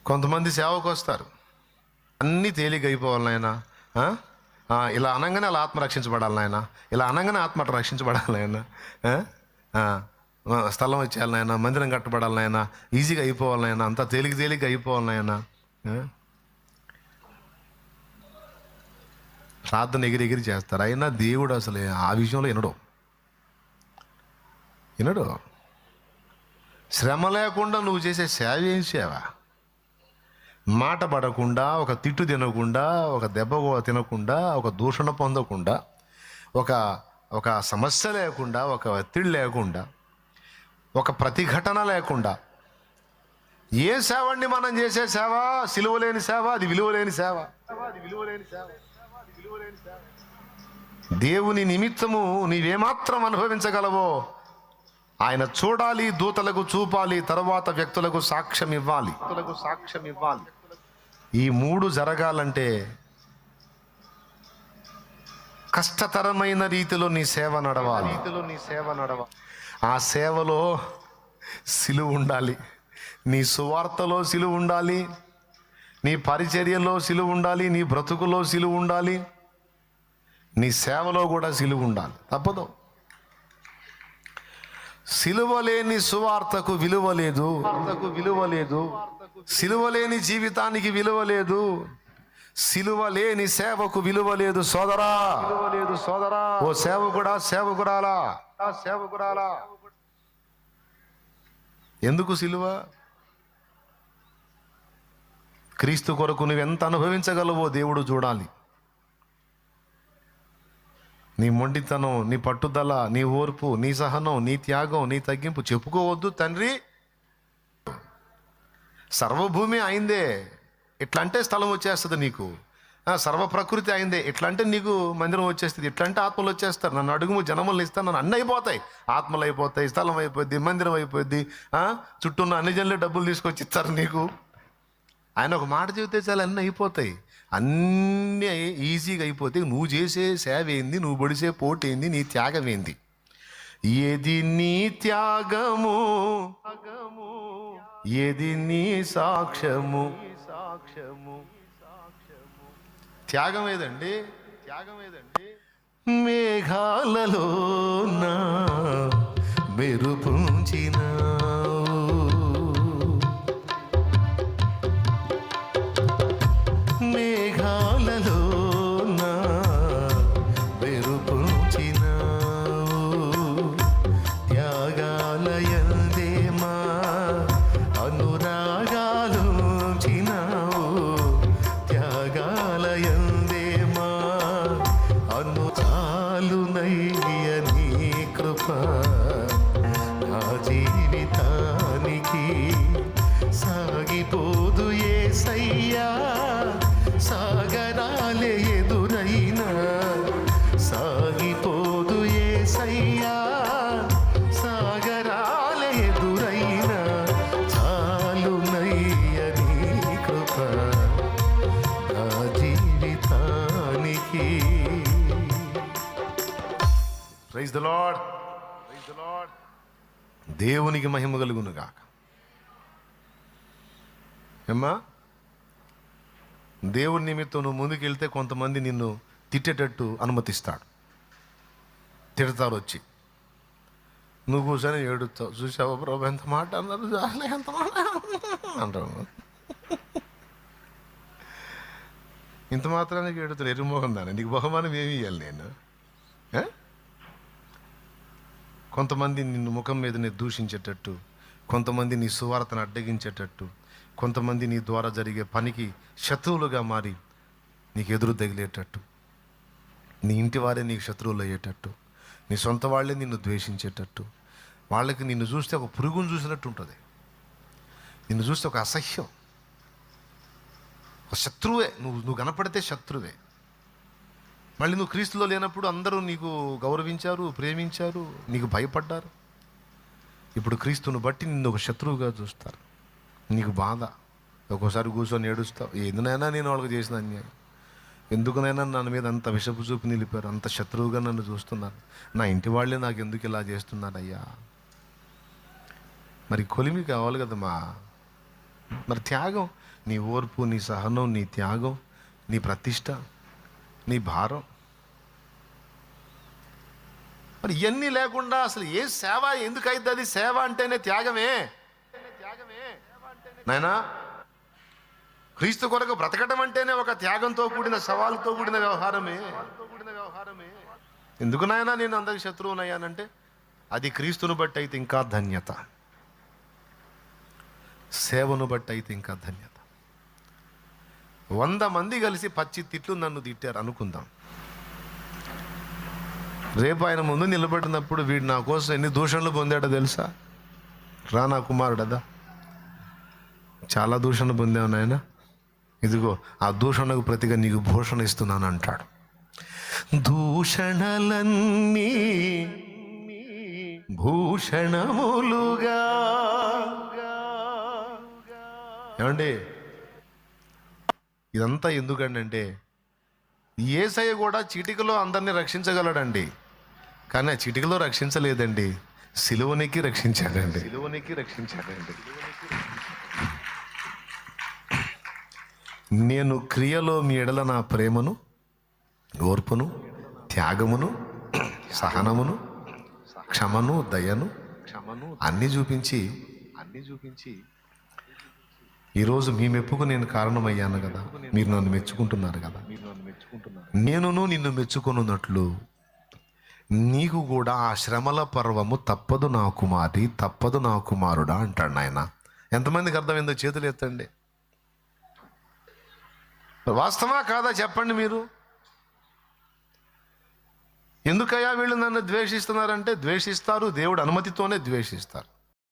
కొంతమంది సేవకు వస్తారు, అన్నీ తేలిక అయిపోవాలి నాయన, ఇలా అనగానే అలా ఆత్మ రక్షించబడాలి నాయన, ఇలా అనగానే ఆత్మ రక్షించబడాలి నాయన, స్థలం వచ్చేయాలి నాయన, మందిరం కట్టబడాలి నాయన, ఈజీగా అయిపోవాలి నాయన, అంతా తేలిక అయిపోవాలి నాయన. ప్రార్థన ఎగిరి చేస్తారు. అయినా దేవుడు అసలు ఆ విషయంలో వినడు. శ్రమ లేకుండా నువ్వు చేసే సేవ ఏం సేవ? మాట పడకుండా, ఒక తిట్టు తినకుండా, ఒక దెబ్బ తినకుండా, ఒక దూషణ పొందకుండా, ఒక సమస్య లేకుండా, ఒక ఒత్తిడి లేకుండా, ఒక ప్రతిఘటన లేకుండా ఏ సేవ అండి మనం చేసే సేవ? సిలువలేని సేవ, అది విలువలేని సేవ. దేవుని నిమిత్తము నీవేమాత్రం అనుభవించగలవో ఆయన చూడాలి, దూతలకు చూపాలి, తర్వాత వ్యక్తులకు సాక్ష్యం ఇవ్వాలి. ఈ మూడు జరగాలంటే కష్టతరమైన రీతిలో నీ సేవ నడవాలి. ఆ సేవలో సిలువ ఉండాలి, నీ సువార్తలో సిలువ ఉండాలి, నీ పరిచర్యలో సిలువ ఉండాలి, నీ బ్రతుకులో సిలువ ఉండాలి, నీ సేవలో కూడా సిలువ ఉండాలి. తప్పదు. సిలువ లేని సువార్తకు విలువ లేదు, సిలువ లేని జీవితానికి విలువ లేదు, సిలువ లేని సేవకు విలువ లేదు సోదరా. ఓ సేవకురాలా. ఎందుకు సిలువ? క్రీస్తు కొరకు నువ్వెంత అనుభవించగలవో దేవుడు చూడాలి. నీ మొండితనం, నీ పట్టుదల, నీ ఓర్పు, నీ సహనం, నీ త్యాగం, నీ తగ్గింపు చెప్పుకోవద్దు తండ్రి. సర్వభూమి అయిందే, ఎట్లా అంటే స్థలం వచ్చేస్తుంది నీకు. సర్వ ప్రకృతి అయిందే, ఎట్లా అంటే నీకు మందిరం వచ్చేస్తుంది. ఎట్లా అంటే ఆత్మలు వచ్చేస్తారు. నన్ను అడుగు, జనములు ఇస్తాను, నన్ను అన్నీ అయిపోతాయి. ఆత్మలు అయిపోతాయి, స్థలం అయిపోద్ది, మందిరం అయిపోద్ది, చుట్టూ ఉన్న అన్ని జనులు డబ్బులు తీసుకొచ్చి ఇస్తారు నీకు. ఆయన ఒక మాట చెబితే చాలా అన్నీ అయిపోతాయి. అన్నీ ఈజీగా అయిపోతే నువ్వు చేసే సేవ ఏంది, నువ్వు పొడిసే పోటీ ఏంది, నీ త్యాగం ఏంది? ఏది నీ త్యాగము, ఏది నీ సాక్ష్యము? త్యాగం ఏదండి? మేఘాలలో నా మెరుపుంచిన మేఘాలలో నా మెరుపుంచిన త్యాగాలయందే మా అనురాగాలు త్యాగాలయందే మా చాలునయ్య నీ కృప నా జీవితానికి. సాగిపోదు యేసయ్యా సాగరాలే ఎదురైనా, సాగిపోదు యేసయ్యా సాగరాలే ఎదురైనా, చాలునయ్య నీ కృప నా జీవితానికి. Praise the Lord. దేవునికి మహిమ కలుగును గాక. ఏమ్మా, దేవుని నిమిత్తం నువ్వు ముందుకెళ్తే కొంతమంది నిన్ను తిట్టేటట్టు అనుమతిస్తాడు. తిడతారు వచ్చి, నువ్వు కూర్చొని ఏడుస్తావు. చూసావా ప్రభు ఎంత మాట అన్నారు, ఎంత మాట అంటావు. ఇంత మాత్రానికి ఏడుతారు, ఎరుమోహం దాన్ని. నీకు బహుమానం ఏమి ఇవ్వాలి నేను? కొంతమంది నిన్ను ముఖం మీద దూషించేటట్టు, కొంతమంది నీ సువార్తను అడ్డగించేటట్టు, కొంతమంది నీ ద్వారా జరిగే పనికి శత్రువులుగా మారి నీకు ఎదురు తగిలేటట్టు, నీ ఇంటి వారే నీకు శత్రువులు అయ్యేటట్టు, నీ సొంత వాళ్ళే నిన్ను ద్వేషించేటట్టు, వాళ్ళకి నిన్ను చూస్తే ఒక పురుగును చూసినట్టు ఉంటుంది, నిన్ను చూస్తే ఒక అసహ్యం, ఒక శత్రువే. నువ్వు కనపడితే శత్రువే. మళ్ళీ నువ్వు క్రీస్తులో లేనప్పుడు అందరూ నీకు గౌరవించారు, ప్రేమించారు, నీకు భయపడ్డారు. ఇప్పుడు క్రీస్తును బట్టి నిన్ను ఒక శత్రువుగా చూస్తారు. నీకు బాధ. ఒక్కోసారి కూర్చొని ఏడుస్తావు, ఎందునైనా నేను వాళ్ళకి చేసిన అన్యాయం, ఎందుకునైనా నన్ను మీద అంత విషపు చూపు నిలిపారు, అంత శత్రువుగా నన్ను చూస్తున్నారు, నా ఇంటి వాళ్ళే నాకు ఎందుకు ఇలా చేస్తున్నారయ్యా. మరి కొలిమి కావాలి కదమ్మా. మరి త్యాగం, నీ ఓర్పు, నీ సహనం, నీ త్యాగం, నీ ప్రతిష్ట, నీ భారం, మరి ఇవన్నీ లేకుండా అసలు ఏ సేవ ఎందుకు అవుతుంది? అది సేవ అంటేనే త్యాగమే. నాయనా, క్రీస్తు కొరకు బ్రతకడం అంటేనే ఒక త్యాగంతో కూడిన, సవాలుతో కూడిన వ్యవహారమే. ఎందుకు నాయనా నేను అందరికి శత్రువునయ్యానంటే అది క్రీస్తును బట్టి అయితే ఇంకా ధన్యత, సేవను బట్టి అయితే ఇంకా ధన్యత. 100 మంది కలిసి పచ్చి తిట్లు నన్ను తిట్టారు అనుకుందాం. రేపు ఆయన ముందు నిలబడినప్పుడు వీడు నా కోసం ఎన్ని దూషణలు పొందాడో తెలుసా? రా నా కుమారుడదా, చాలా దూషణ పొందావు నాయన, ఇదిగో ఆ దూషణకు ప్రతిగా నీకు భూషణ ఇస్తున్నాను అంటాడు. దూషణలన్నీ భూషణములుగా. ఏమండి, ఇదంతా ఎందుకండి అంటే యేసయ్య కూడా చిటికలో అందరినీ రక్షించగలడండి, కానీ ఆ చిటికలో రక్షించలేదండి, సిలువనికి రక్షించాడండి. నేను క్రియలో మీ ఎడల నా ప్రేమను, ఓర్పును, త్యాగమును, సహనమును, క్షమను, దయను అన్నీ చూపించి ఈరోజు మీ మెప్పుకు నేను కారణమయ్యాను కదా, మీరు నన్ను మెచ్చుకుంటున్నారు కదా. నేనును నిన్ను మెచ్చుకొనున్నట్లు నీకు కూడా ఆ శ్రమల పర్వము తప్పదు నా కుమారి, తప్పదు నా కుమారుడా అంటాడు నాయన. ఎంతమందికి అర్థమైందో చేతులు ఎత్తండి. వాస్తవా కాదా చెప్పండి మీరు? ఎందుకయ్యా వీళ్ళు నన్ను ద్వేషిస్తున్నారంటే, ద్వేషిస్తారు, దేవుడు అనుమతితోనే ద్వేషిస్తారు.